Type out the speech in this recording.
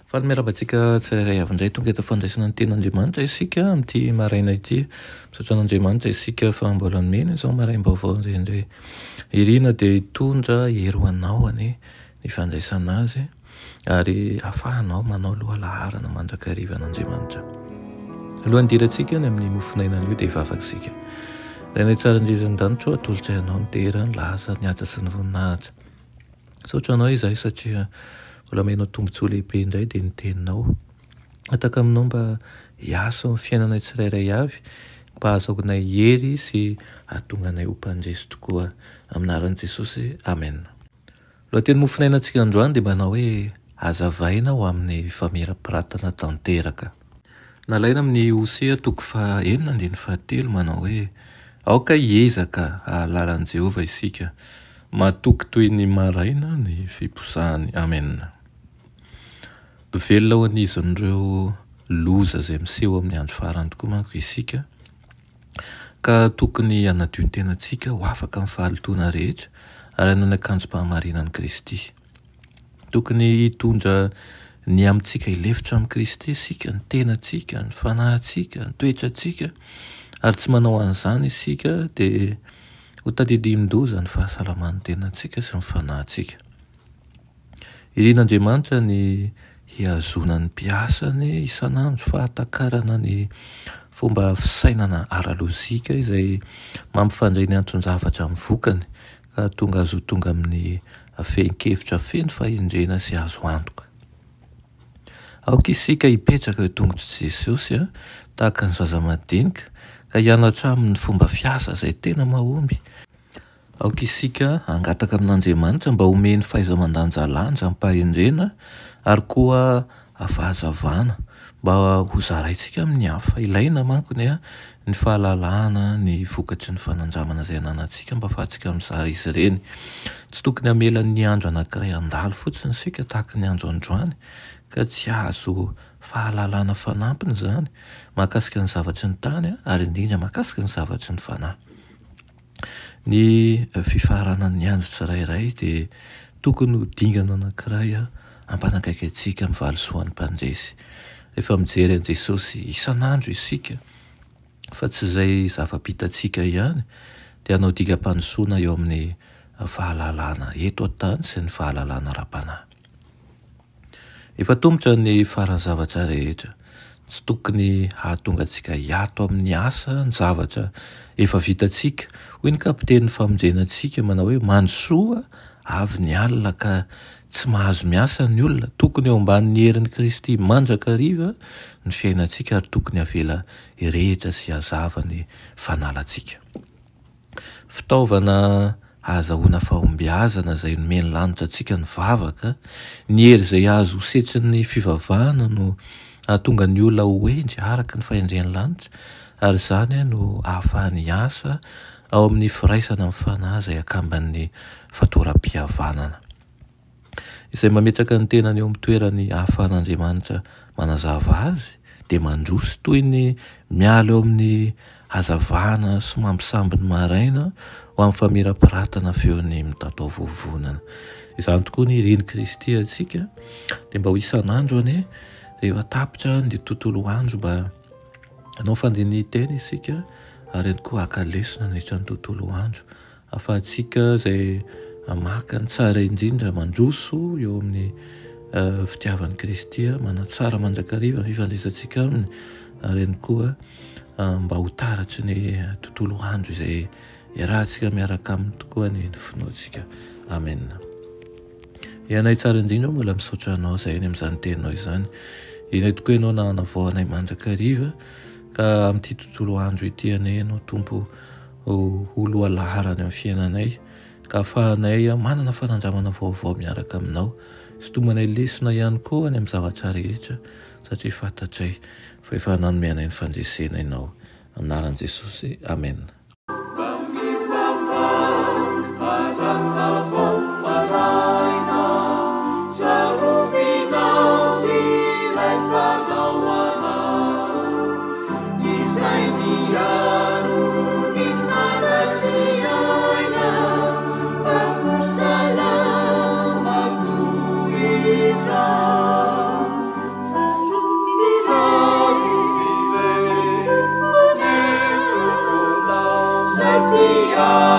Fa miarabantsika tsirairay avy indray tonga eto fandraisana ny ten'Andriamanitra isika amin'ity maraina ity. Misaotra an'Andriamanitra isika fa mbola nomena izao maraim-baovao indray. Irina dia hitondra hery ho anao ny fandraisana azy ary ahafahanao manao lohalaharana mandrakariva an'Andriamanitra. Alohan'ny dirantsika ny amin'ny mofinainana io dia hivavaka isika. Rainay tsara indrindran-danitra atolotra ianao mitera ny laza ny asa sy ny voninahitra. Misaotra anao izahay satria mbola menao tombontsoa lehibe indray dia ny teninao. Ataka aminao mba hiasa amin'ny fiainanay tsirairay avy, mba ahazoakonay hery sy hahatonga anay ho mpandresy tokoa aminaran'i Jesosy. Amen. Lohateny mofinainantsika androany dia manao hoe hazavaina ho amin'ny famera-piratana tanteraka. Nalaina amin'ny Hosea 4:9-7 manao hoe aoka hiezaka ahalalan'i Jehovah isika, matoky toy ny maraina ny fiposahany. Amen. Velona ho an'izin'ireo loza izay miseho amin'ny andro farany tokoa manko isika, ka tokony hanadio ny tenantsika ho afaka amin'ny fahalotoana rehetra ary hanao ny akanjom-pahamarinan'i Kristy. Tokony hitondra ny amintsika hilefitra amin'i Kristy isika, ny tenantsika, ny fanahintsika, ny toetrantsika, ary tsy manao an'izany isika dia ho tadidimin-doza ny fahasalaman'ny tenantsika sy ny fanahintsika. Irian'Andriamanitra ny hiazona ny mpiasany isanandro fahatakarana ny fomba fisainana ara-lozika izay mampifandray ny antson-javatra amin'ny vokany ka tonga azo tonga amin'ny fehin-kevitra feno fahendrena sy azo antoka. Aoka isika hipetraka eo tongotr'i Jesosy tahaka ny zaza madinika ka hianatra amin'ny fomba fiasa izay tena mahomby. Aoka isika hangataka amin'Andriamanitra mba homeny fahaiza-mandanjalanja ampahendrena ary koa ahafahazavana mba ho zaraintsika amin'ny hafa. Ilaina manko ny fahalalana, ny vokatry ny fanandramana izay ananantsika mba ahafahantsika mizara izy ireny. Tsy tokony hamelan'ny ny andro anankiray handalo fotsiny isika tahaka ny andro androany ka tsy azo fahalalana fanampiny izany mahakasika ny zavatry ny tany ary indrindra mahakasika ny zavatry ny fanahy. Ny fifaranan'ny andro tsirairay dia tokony ho dingana anankiray hampanakaiky antsika amin'ny valosoan'ny mpandresy. Rehefa mijery an'i Jesosy isanandro isika, fa tsy izay zava-bitantsika ihany, dia hanao digam-panosoana eo amin'ny fahalalana eto an-tany sy ny fahalalana ara-panahy. Efa tombotra ny farany zavatra rehetra. Tsy tokony hahatonga antsika hiato amin'ny asa ny zavatra efa vitantsika. Hoy ny kapiten'ny famonjenantsika manao hoe mandrosoa avy ny alina ka tsy mahazo miasa ny olona. Tokony eo ambanin'ny herin'i Kristy mandrakariva ny fiainantsika ary tokony havela rehetra sy hazava ny fanalantsika. Fitaovana ahazahoana fahombiazana izay nomeny lanitra antsika ny vavaka, ny hery izay azo setry ny fivavahana no ahatonga ny olona ho endry araka ny fahendren'ny lanitra, ary izany no ahafahany asa ao amin'ny firaisana amin'ny fanahy izay akamban'ny fatoram-pihavanana. Izay mametraka ny tenany eo amin'ny toerany ahafahan'Andriamanitra manazava azy dia mandroso toy ny miala eo amin'ny hazavana sy mampisamby ny maraina ho amin'ny famera-piratana feony mitatao vovonana. Izany tokoa ny irin'i Kristy antsika dia mba ho isanandro rehefa tapitra ny tontolo andro mba hanao fandinihan-tena isika ary koa haka-lesona nahitran'ny tontolo andro. Ahafahantsika izay maka ny tsara indrindra mandroso eo amin'ny fitiavan'i Kristy, manatsara mandrakariva ny fifandraisantsika aminy ary koa mba ho taratry ny tontolo andro izay iarahantsika miaraka aminy tokoa ny finoantsika. Amen. Ianay tsara indrindra mbola misaotra anao izay ny amin'izany teninao izany. Inay tokoa ianao nanavao anay mandrakariva ka amin'ity tontolo andro ity anay ianao tompo ho lohalaharany amin'ny fiainanay ka ahafahanay manana fanandramana vaovao miaraka aminao. Sotomanay lesona ihany koa any amin'ny zavatra rehetra satria fantatray fa efa nanome anay ny fandresena ianao. Aminaran'i Jesosy. Amen. a